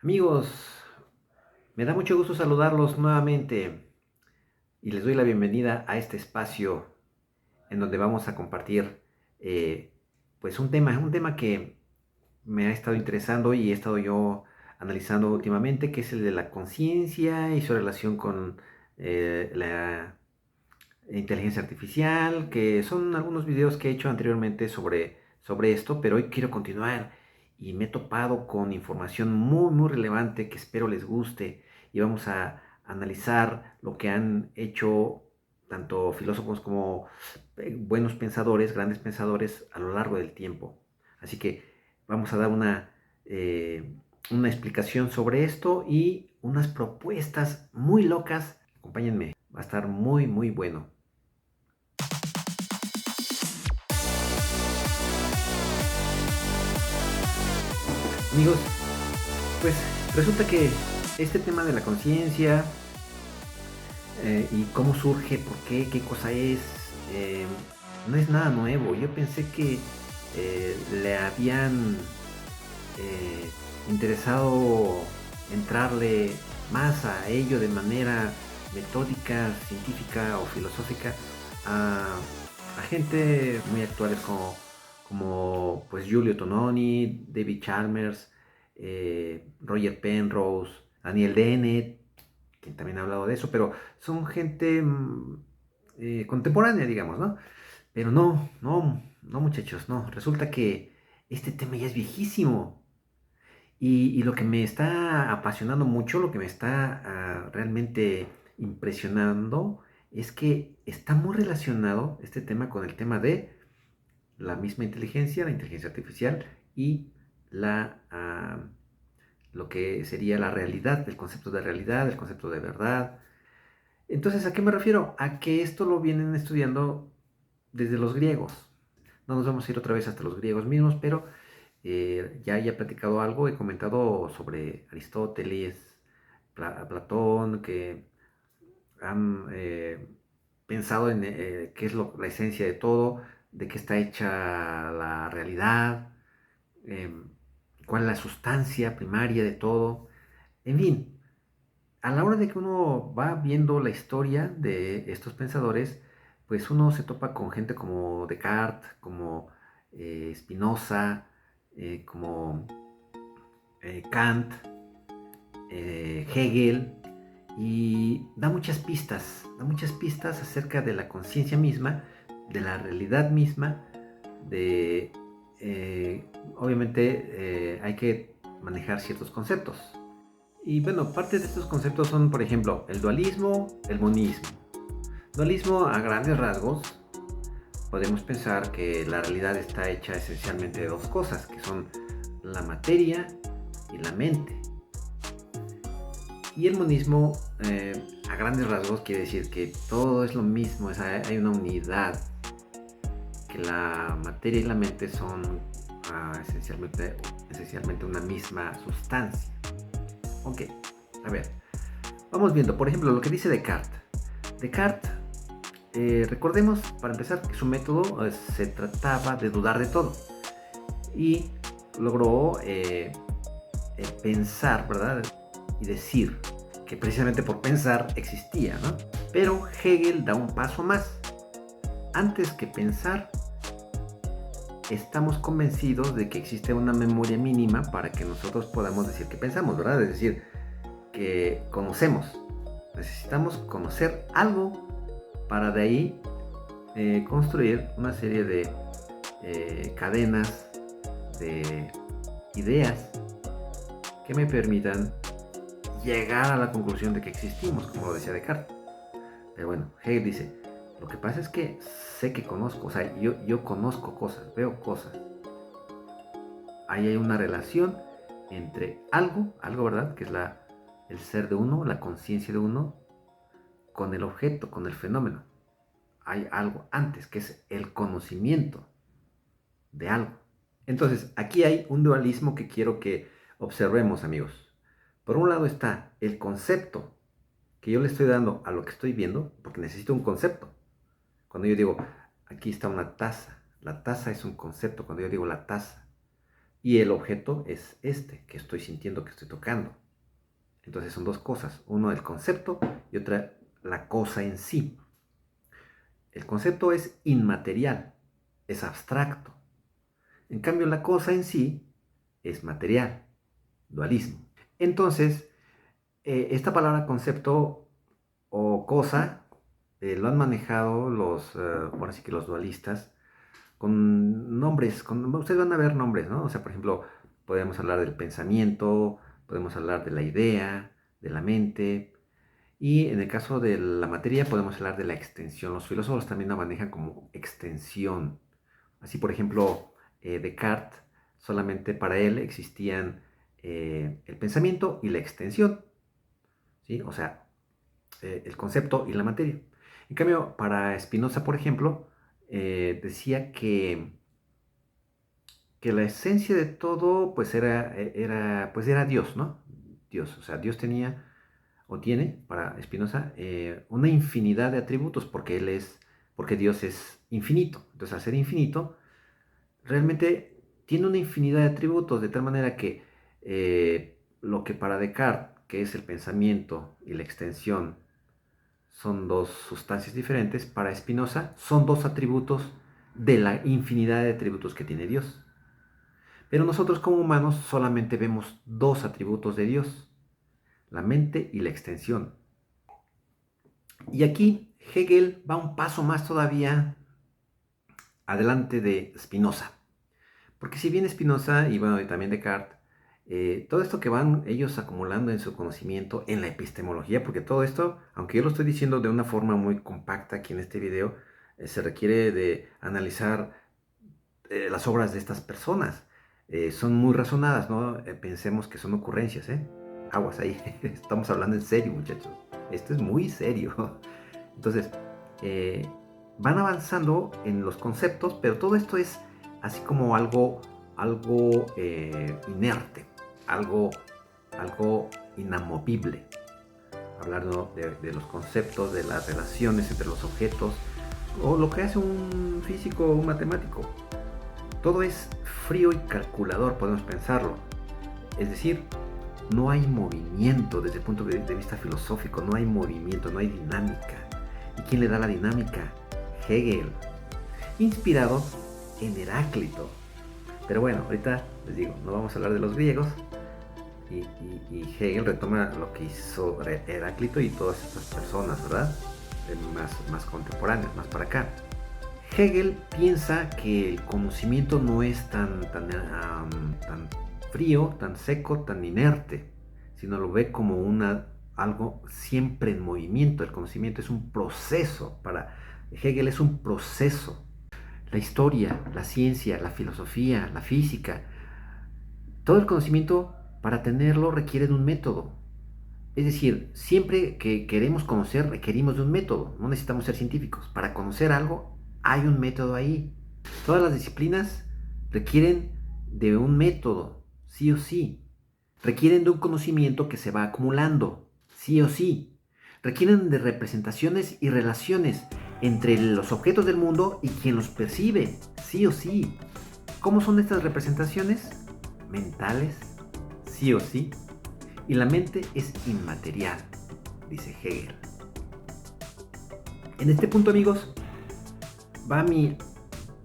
Amigos, me da mucho gusto saludarlos nuevamente y les doy la bienvenida a este espacio en donde vamos a compartir eh, pues un tema que me ha estado interesando y he estado yo analizando últimamente, que es el de la conciencia y su relación con la inteligencia artificial, que son algunos videos que he hecho anteriormente sobre esto, pero hoy quiero continuar y me he topado con información muy relevante que espero les guste y vamos a analizar lo que han hecho tanto filósofos como buenos pensadores, grandes pensadores a lo largo del tiempo. Así que vamos a dar una explicación sobre esto y unas propuestas muy locas. Acompáñenme, va a estar muy bueno. Amigos, pues resulta que este tema de la conciencia y cómo surge, por qué, qué cosa es, eh, no es nada nuevo. Yo pensé que le habían eh, interesado entrarle más a ello de manera metódica, científica o filosófica a gente muy actuales como pues Giulio Tononi, David Chalmers, Roger Penrose, Daniel Dennett, quien también ha hablado de eso, pero son gente contemporánea, digamos, ¿no? Pero no muchachos, no. Resulta que este tema ya es viejísimo. Y lo que me está apasionando mucho, lo que me está realmente impresionando, es que está muy relacionado este tema con el tema de la misma inteligencia, la inteligencia artificial y lo que sería la realidad, el concepto de realidad, el concepto de verdad. Entonces, ¿a qué me refiero? A que esto lo vienen estudiando desde los griegos. No nos vamos a ir otra vez hasta los griegos mismos, pero ya he platicado algo, he comentado sobre Aristóteles, Platón, que han pensado en qué es la esencia de todo, de qué está hecha la realidad, eh, cuál es la sustancia primaria de todo. En fin, a la hora de que uno va viendo la historia de estos pensadores, pues uno se topa con gente como Descartes, como Spinoza, como Kant, Hegel, y da muchas pistas acerca de la conciencia misma, de la realidad misma, de, obviamente hay que manejar ciertos conceptos. Y bueno, parte de estos conceptos son, por ejemplo, el dualismo, el monismo. Dualismo a grandes rasgos, podemos pensar que la realidad está hecha esencialmente de dos cosas, que son la materia y la mente. Y el monismo, a grandes rasgos, quiere decir que todo es lo mismo, hay una unidad, que la materia y la mente son esencialmente una misma sustancia. Ok, a ver, vamos viendo, por ejemplo, lo que dice Descartes. Descartes, recordemos, para empezar, que su método se trataba de dudar de todo y logró pensar, ¿verdad? Y decir que precisamente por pensar existía, ¿no? Pero Hegel da un paso más. Antes que pensar, estamos convencidos de que existe una memoria mínima para que nosotros podamos decir que pensamos, ¿verdad? Es decir, que conocemos. Necesitamos conocer algo para de ahí construir una serie de cadenas de ideas que me permitan llegar a la conclusión de que existimos, como lo decía Descartes. Pero bueno, Hegel dice, lo que pasa es que sé que conozco, o sea, yo conozco cosas, veo cosas. Ahí hay una relación entre algo, ¿verdad? Que es el ser de uno, la conciencia de uno, con el objeto, con el fenómeno. Hay algo antes, que es el conocimiento de algo. Entonces, aquí hay un dualismo que quiero que observemos, amigos. Por un lado está el concepto que yo le estoy dando a lo que estoy viendo, porque necesito un concepto. Cuando yo digo, aquí está una taza, la taza es un concepto, cuando yo digo la taza. y el objeto es este, que estoy sintiendo, que estoy tocando. Entonces son dos cosas, uno el concepto y otra la cosa en sí. El concepto es inmaterial, es abstracto. En cambio, la cosa en sí es material, dualismo. Entonces, esta palabra concepto o cosa lo han manejado ahora sí que los dualistas con nombres, ustedes van a ver nombres, ¿no? O sea, por ejemplo, podemos hablar del pensamiento, podemos hablar de la idea, de la mente, y en el caso de la materia podemos hablar de la extensión. Los filósofos también la manejan como extensión. Así, por ejemplo, Descartes, solamente para él existían el pensamiento y la extensión, ¿sí? O sea, el concepto y la materia. En cambio, para Spinoza, por ejemplo, decía que la esencia de todo, pues era Dios, ¿no? Dios, o sea, Dios tenía o tiene para Spinoza una infinidad de atributos porque Dios es infinito. Entonces, al ser infinito, realmente tiene una infinidad de atributos, de tal manera que lo que para Descartes, que es el pensamiento y la extensión, son dos sustancias diferentes, para Spinoza son dos atributos de la infinidad de atributos que tiene Dios. Pero nosotros como humanos solamente vemos dos atributos de Dios, la mente y la extensión. Y aquí Hegel va un paso más todavía adelante de Spinoza. Porque si bien Spinoza y bueno, y también Descartes, todo esto que van ellos acumulando en su conocimiento, en la epistemología, porque todo esto, aunque yo lo estoy diciendo de una forma muy compacta aquí en este video, se requiere de analizar las obras de estas personas. Son muy razonadas, ¿no? Pensemos que son ocurrencias, ¿eh? Aguas ahí, estamos hablando en serio, muchachos. Esto es muy serio. Entonces, van avanzando en los conceptos, pero todo esto es así como algo inerte, algo inamovible. Hablando de los conceptos, de las relaciones entre los objetos, o lo que hace un físico o un matemático. Todo es frío y calculador, podemos pensarlo. Es decir, no hay movimiento desde el punto de vista filosófico, no hay movimiento, no hay dinámica. ¿Y quién le da la dinámica? Hegel, inspirado en Heráclito. Pero bueno, ahorita les digo, no vamos a hablar de los griegos. Y Hegel retoma lo que hizo Heráclito y todas estas personas, ¿verdad? Más contemporáneas, más para acá. Hegel piensa que el conocimiento no es tan frío, tan seco, tan inerte, sino lo ve como algo siempre en movimiento. El conocimiento es un proceso. Para Hegel es un proceso. La historia, la ciencia, la filosofía, la física, todo el conocimiento para tenerlo requiere de un método. Es decir, siempre que queremos conocer requerimos de un método. No necesitamos ser científicos. Para conocer algo hay un método ahí. Todas las disciplinas requieren de un método, sí o sí. Requieren de un conocimiento que se va acumulando, sí o sí. Requieren de representaciones y relaciones entre los objetos del mundo y quien los percibe, sí o sí. ¿Cómo son estas representaciones? Mentales, sí o sí. Y la mente es inmaterial, dice Hegel. En este punto, amigos, va mi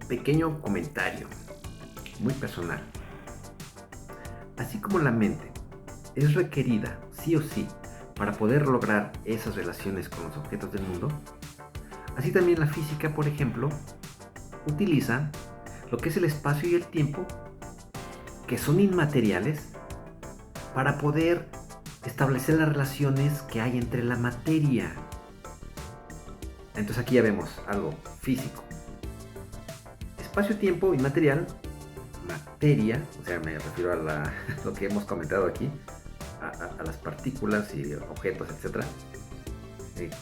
pequeño comentario, muy personal. Así como la mente es requerida, sí o sí, para poder lograr esas relaciones con los objetos del mundo, así también la física, por ejemplo, utiliza lo que es el espacio y el tiempo, que son inmateriales, para poder establecer las relaciones que hay entre la materia. Entonces aquí ya vemos algo físico. Espacio-tiempo inmaterial, materia, o sea, me refiero a lo que hemos comentado aquí, a las partículas y objetos, etc.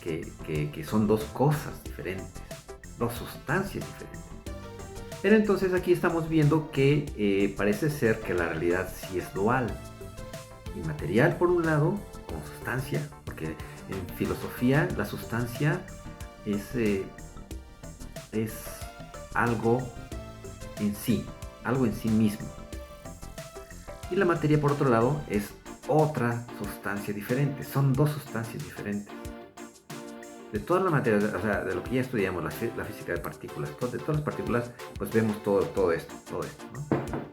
Que son dos cosas diferentes, dos sustancias diferentes. Pero entonces aquí estamos viendo que parece ser que la realidad sí es dual. Inmaterial por un lado, como sustancia, porque en filosofía la sustancia es algo en sí mismo. Y la materia, por otro lado, es otra sustancia diferente. Son dos sustancias diferentes. De toda la materia, o sea, de lo que ya estudiamos, la física de partículas, de todas las partículas, pues vemos todo esto, ¿no?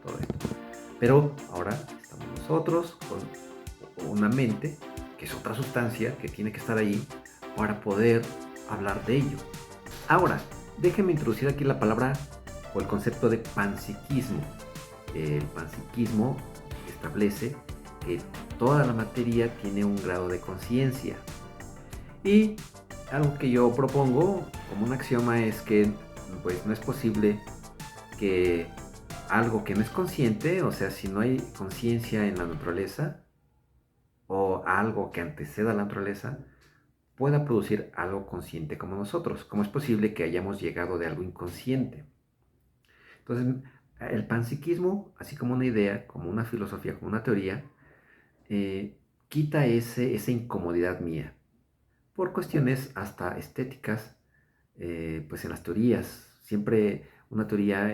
Todo esto. Pero ahora estamos nosotros con una mente, que es otra sustancia, que tiene que estar ahí para poder hablar de ello. Ahora, déjenme introducir aquí la palabra o el concepto de panpsiquismo. El panpsiquismo establece que toda la materia tiene un grado de conciencia. Y algo que yo propongo como un axioma es que pues no es posible que algo que no es consciente, o sea, si no hay conciencia en la naturaleza o algo que anteceda a la naturaleza, pueda producir algo consciente como nosotros. ¿Cómo es posible que hayamos llegado de algo inconsciente? Entonces, el panpsiquismo, así como una idea, como una filosofía, como una teoría, quita esa incomodidad mía por cuestiones hasta estéticas. Pues en las teorías, siempre una teoría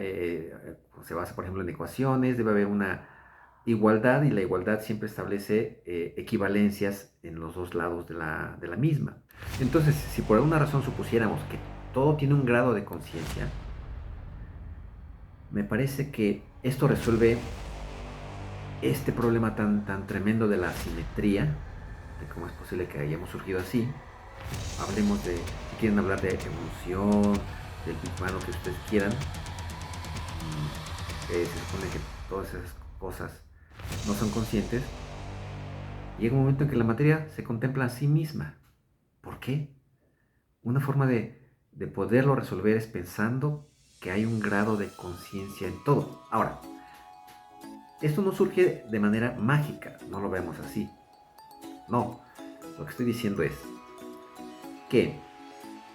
se basa, por ejemplo, en ecuaciones, debe haber una igualdad y la igualdad siempre establece equivalencias en los dos lados de la misma. Entonces, si por alguna razón supusiéramos que todo tiene un grado de conciencia, me parece que esto resuelve este problema tan tremendo de la asimetría, de cómo es posible que hayamos surgido así. Hablemos de, si quieren hablar de evolución, del Big Bang, lo que ustedes quieran. Se supone que todas esas cosas no son conscientes. Llega un momento en que la materia se contempla a sí misma. ¿Por qué? Una forma de poderlo resolver es pensando que hay un grado de conciencia en todo. Ahora, esto no surge de manera mágica, no lo vemos así. No, lo que estoy diciendo es que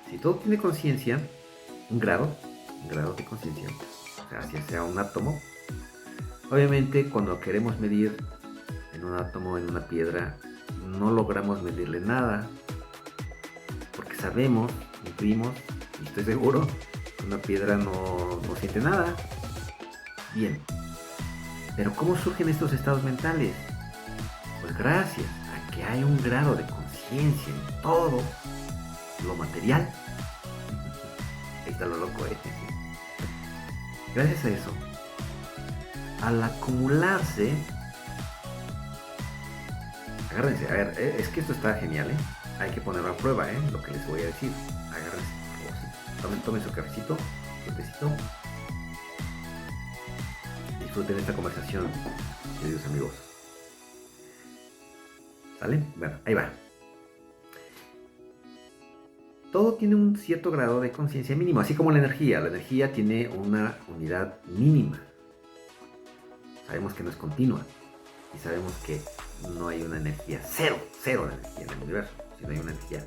si todo tiene conciencia, un grado de conciencia, o sea, si sea un átomo, obviamente cuando queremos medir en un átomo, en una piedra, no logramos medirle nada, porque sabemos, intuimos, y estoy seguro, que una piedra no siente nada. Bien, pero ¿cómo surgen estos estados mentales? Pues gracias a que hay un grado de conciencia en todo lo material. Ahí está lo loco, Gracias a eso, al acumularse, agárrense, a ver, es que esto está genial, hay que ponerlo a prueba, lo que les voy a decir. Agárrense, por favor, sí. Tomen su cafecito, su tecito, disfruten esta conversación, queridos amigos. ¿Sale? Bueno, ahí va. Todo tiene un cierto grado de conciencia mínimo, así como la energía. La energía tiene una unidad mínima. Sabemos que no es continua. Y sabemos que no hay una energía cero de energía en el universo, sino hay una energía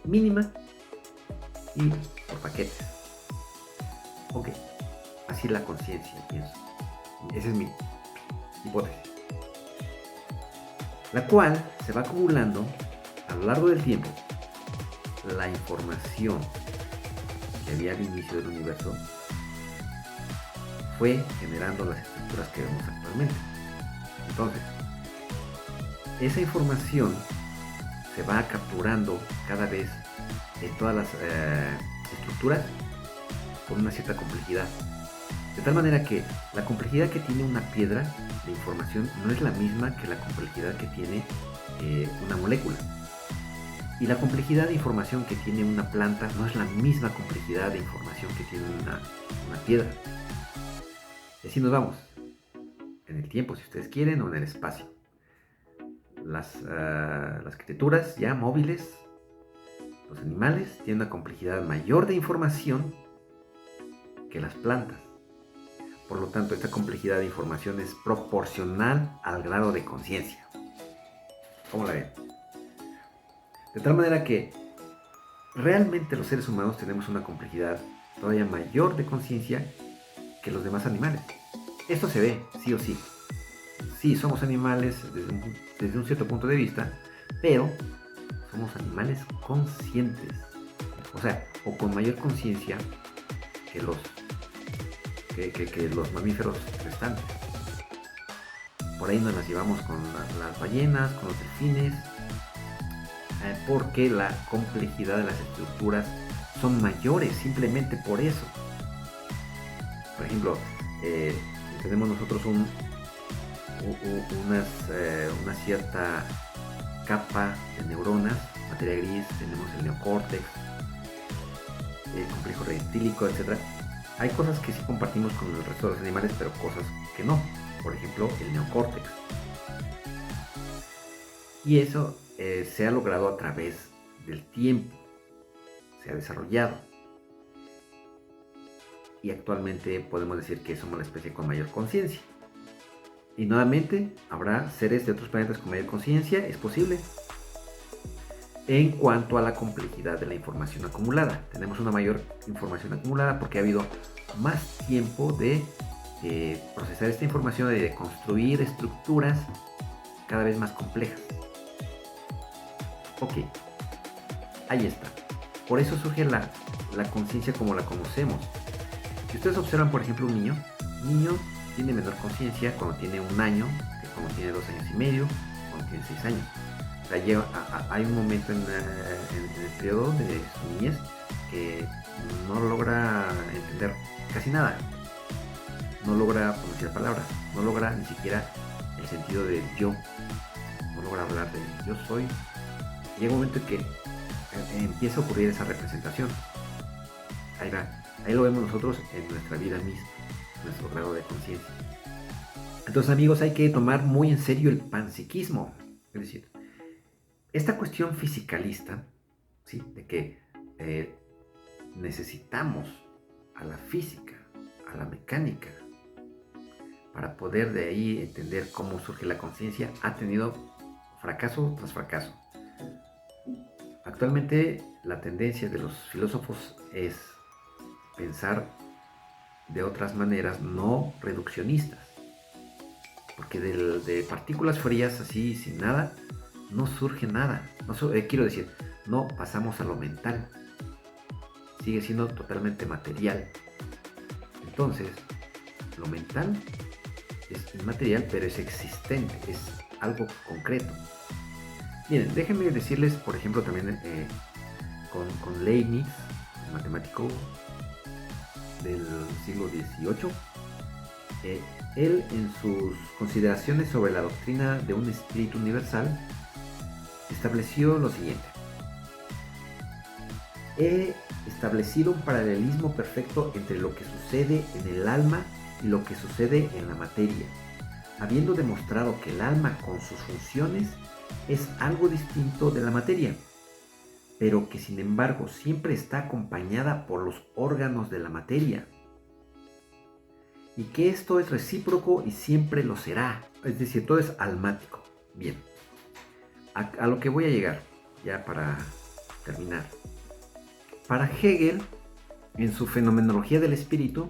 mínima y por paquetes. Ok, así es la conciencia, pienso. Esa es mi hipótesis. La cual se va acumulando a lo largo del tiempo. La información que había al inicio del universo fue generando las estructuras que vemos actualmente. Entonces, esa información se va capturando cada vez en todas las estructuras con una cierta complejidad. De tal manera que la complejidad que tiene una piedra de información no es la misma que la complejidad que tiene una molécula. Y la complejidad de información que tiene una planta no es la misma complejidad de información que tiene una piedra. Y así nos vamos. En el tiempo, si ustedes quieren, o en el espacio. Las criaturas ya móviles, los animales, tienen una complejidad mayor de información que las plantas. Por lo tanto, esta complejidad de información es proporcional al grado de conciencia. ¿Cómo la ven? De tal manera que realmente los seres humanos tenemos una complejidad todavía mayor de conciencia que los demás animales. Esto se ve, sí o sí. Sí, somos animales desde un cierto punto de vista, pero somos animales conscientes. O sea, o con mayor conciencia que los mamíferos restantes. por ahí nos las llevamos con las ballenas, con los delfines, porque la complejidad de las estructuras son mayores, simplemente por eso. Por ejemplo, tenemos nosotros una cierta capa de neuronas, materia gris, tenemos el neocórtex, el complejo reptílico, etc. Hay cosas que sí compartimos con el resto de los animales, pero cosas que no. Por ejemplo, el neocórtex. Y eso se ha logrado a través del tiempo, se ha desarrollado. Y actualmente podemos decir que somos la especie con mayor conciencia. Y nuevamente, habrá seres de otros planetas con mayor conciencia, es posible. En cuanto a la complejidad de la información acumulada, tenemos una mayor información acumulada porque ha habido más tiempo de procesar esta información y de construir estructuras cada vez más complejas. Ok, ahí está. Por eso surge la conciencia como la conocemos. Si ustedes observan, por ejemplo, un niño tiene menor conciencia cuando tiene 1 año que cuando tiene 2 años y medio, cuando tiene 6 años. O sea, hay un momento en el periodo de su niñez que no logra entender casi nada. No logra pronunciar palabras, no logra ni siquiera el sentido del yo, no logra hablar de yo soy. Llega un momento en que empieza a ocurrir esa representación. Ahí va, ahí lo vemos nosotros en nuestra vida misma, nuestro grado de conciencia. Entonces, amigos, hay que tomar muy en serio el panpsiquismo. Es decir, esta cuestión fisicalista, ¿sí?, de que necesitamos a la física, a la mecánica, para poder de ahí entender cómo surge la conciencia, ha tenido fracaso tras fracaso. Actualmente la tendencia de los filósofos es pensar de otras maneras no reduccionistas, porque de partículas frías así sin nada no surge nada. Quiero decir, no pasamos a lo mental, sigue siendo totalmente material. Entonces, lo mental es inmaterial, pero es existente, es algo concreto. Miren, déjenme decirles, por ejemplo, también con Leibniz, el matemático del siglo XVIII, él en sus consideraciones sobre la doctrina de un espíritu universal estableció lo siguiente: he establecido un paralelismo perfecto entre lo que sucede en el alma y lo que sucede en la materia, habiendo demostrado que el alma con sus funciones es algo distinto de la materia, pero que sin embargo siempre está acompañada por los órganos de la materia, y que esto es recíproco y siempre lo será, es decir, todo es almático. Bien, a lo que voy a llegar, ya para terminar. Para Hegel, en su fenomenología del espíritu,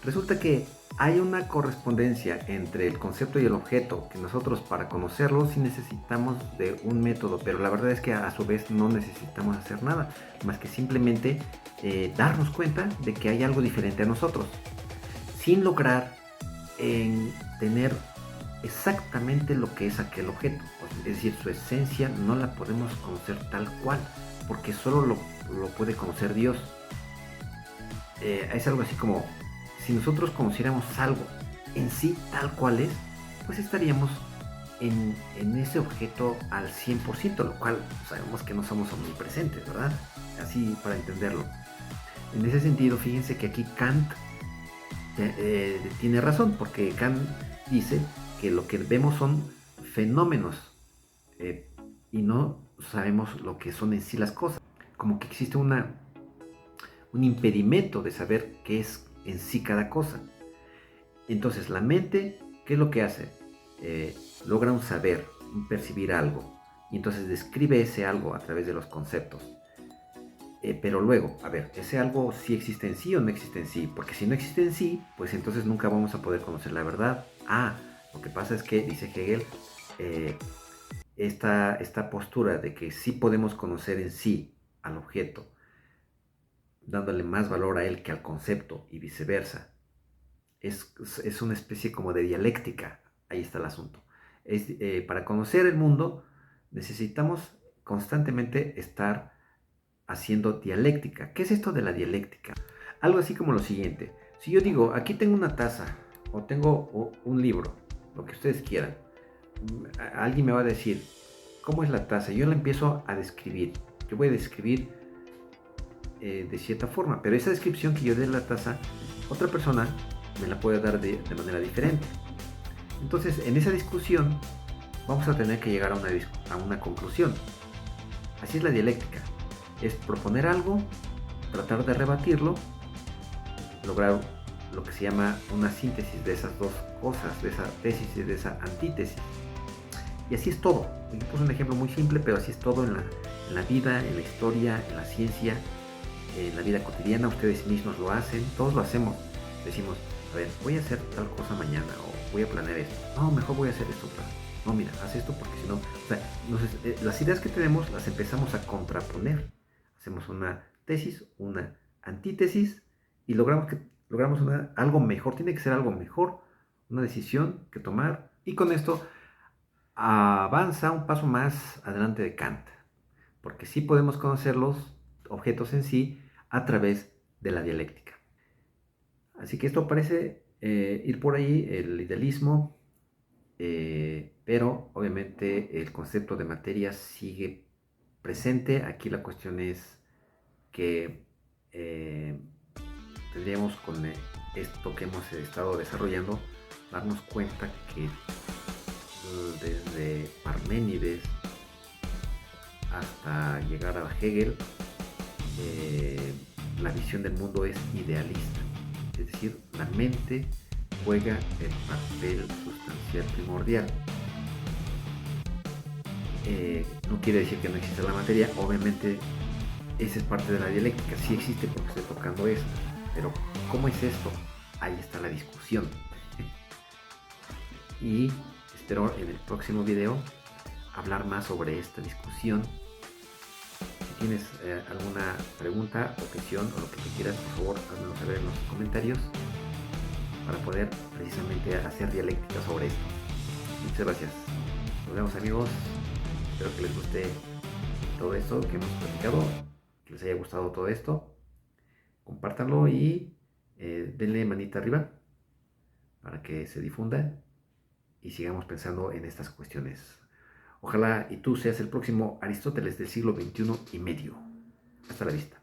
resulta que hay una correspondencia entre el concepto y el objeto, que nosotros para conocerlo sí necesitamos de un método, pero la verdad es que a su vez no necesitamos hacer nada, más que simplemente darnos cuenta de que hay algo diferente a nosotros, sin lograr tener exactamente lo que es aquel objeto. Es decir, su esencia no la podemos conocer tal cual, porque solo lo puede conocer Dios. Es algo así como, si nosotros conociéramos algo en sí tal cual es, pues estaríamos en ese objeto al 100%, lo cual sabemos que no somos omnipresentes, ¿verdad? Así para entenderlo. En ese sentido, fíjense que aquí Kant tiene razón, porque Kant dice que lo que vemos son fenómenos y no sabemos lo que son en sí las cosas. Como que existe un impedimento de saber qué es en sí cada cosa. Entonces la mente, ¿qué es lo que hace? Logra un saber, un percibir algo, y entonces describe ese algo a través de los conceptos. Pero luego, a ver, ¿ese algo sí existe en sí o no existe en sí? Porque si no existe en sí, pues entonces nunca vamos a poder conocer la verdad. Lo que pasa es que, dice Hegel, esta postura de que sí podemos conocer en sí al objeto, dándole más valor a él que al concepto y viceversa, es una especie como de dialéctica. Ahí está el asunto. Para conocer el mundo necesitamos constantemente estar haciendo dialéctica. ¿Qué es esto de la dialéctica? Algo así como lo siguiente. Si yo digo, aquí tengo una taza o tengo un libro, lo que ustedes quieran, alguien me va a decir, ¿cómo es la taza? Yo la empiezo a describir. Yo voy a describir de cierta forma, pero esa descripción que yo dé de la taza, otra persona me la puede dar de manera diferente. Entonces, en esa discusión vamos a tener que llegar a una conclusión. Así es la dialéctica. Es proponer algo, tratar de rebatirlo, lograr lo que se llama una síntesis de esas dos cosas, de esa tesis y de esa antítesis. Y así es todo. Yo puse un ejemplo muy simple, pero así es todo en la vida, en la historia, en la ciencia, en la vida cotidiana. Ustedes mismos lo hacen, todos lo hacemos. Decimos, a ver, voy a hacer tal cosa mañana o voy a planear esto. No, mejor voy a hacer esto. No, mira, haz esto porque si no... O sea, las ideas que tenemos las empezamos a contraponer. Hacemos una tesis, una antítesis y logramos algo mejor. Tiene que ser algo mejor, una decisión que tomar. Y con esto avanza un paso más adelante de Kant. Porque sí podemos conocer los objetos en sí a través de la dialéctica. Así que esto parece ir por ahí, el idealismo, pero obviamente el concepto de materia sigue presente. Aquí la cuestión es que tendríamos con esto que hemos estado desarrollando, darnos cuenta que desde Parménides hasta llegar a Hegel, la visión del mundo es idealista. Es decir, la mente juega el papel sustancial primordial. No quiere decir que no exista la materia, obviamente esa es parte de la dialéctica, sí existe porque estoy tocando esto, pero ¿cómo es esto? Ahí está la discusión. Y espero en el próximo video hablar más sobre esta discusión. Si tienes alguna pregunta, objeción o lo que tú quieras, por favor, házmelo saber en los comentarios para poder precisamente hacer dialéctica sobre esto. Muchas gracias. Nos vemos, amigos. Espero que les guste todo esto que hemos platicado, que les haya gustado todo esto. Compártanlo y denle manita arriba para que se difunda y sigamos pensando en estas cuestiones. Ojalá y tú seas el próximo Aristóteles del siglo XXI y medio. Hasta la vista.